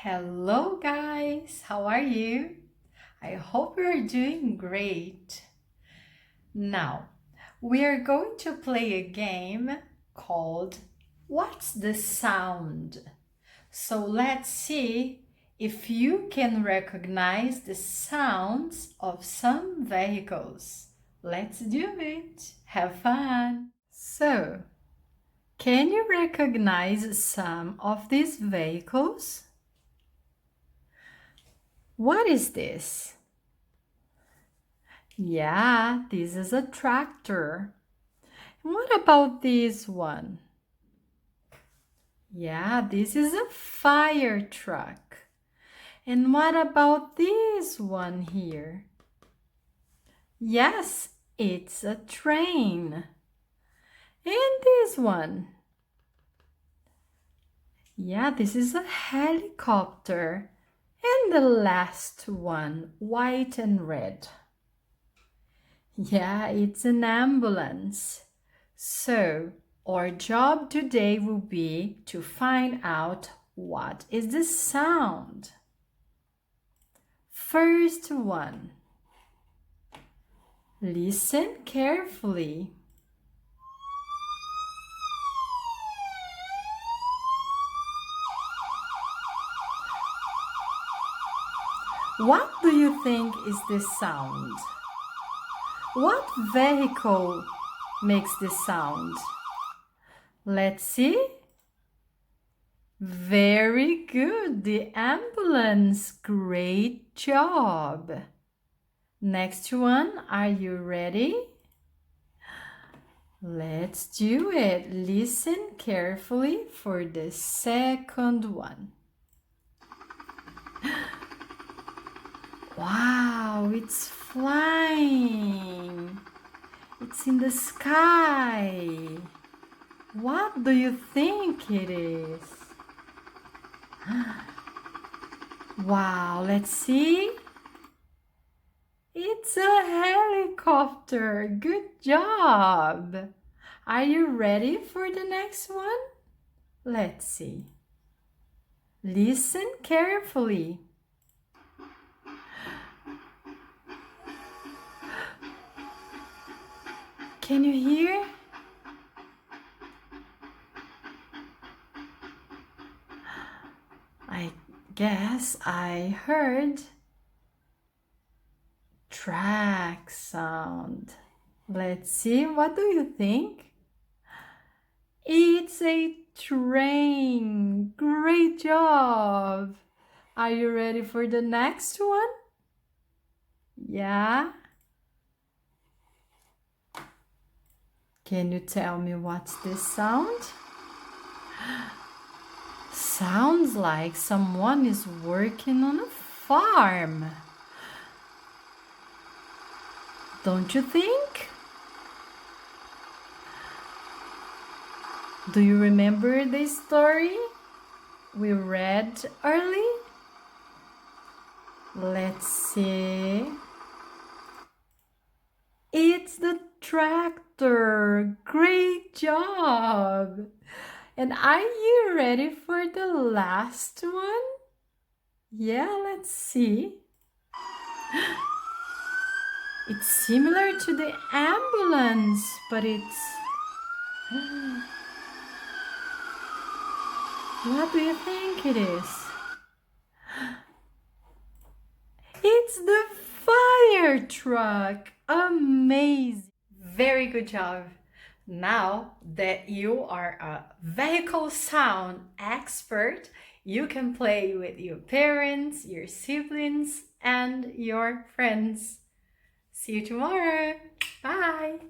Hello guys, how are you? I hope you're doing great. Now, we are going to play a game called What's the Sound? So let's see if you can recognize the sounds of some vehicles. Let's do it. Have fun. So, can you recognize some of these vehicles? What is this? Yeah, this is a tractor. What about this one? Yeah, this is a fire truck. And what about this one here? Yes, it's a train. And this one? Yeah, this is a helicopter. And the last one, white and red. Yeah, it's an ambulance. So, our job today will be to find out what is the sound. First one. Listen carefully. What do you think is this sound? What vehicle makes this sound? Let's see. Very good, the ambulance. Great job. Next one, are you ready? Let's do it. Listen carefully for the second one. Wow, it's flying. It's in the sky. What do you think it is? Wow, let's see. It's a helicopter. Good job. Are you ready for the next one? Let's see. Listen carefully. Can you hear? I guess I heard track sound. Let's see, what do you think? It's a train. Great job. Are you ready for the next one? Yeah? Can you tell me what's this sound? Sounds like someone is working on a farm. Don't you think? Do you remember this story we read early? Let's see. It's the tractor. Great job. And are you ready for the last one? Yeah, let's see. It's similar to the ambulance, but it's... What do you think it is? It's the fire truck. Amazing. Very good job. Now that you are a vehicle sound expert, you can play with your parents, your siblings, and your friends. See you tomorrow. Bye.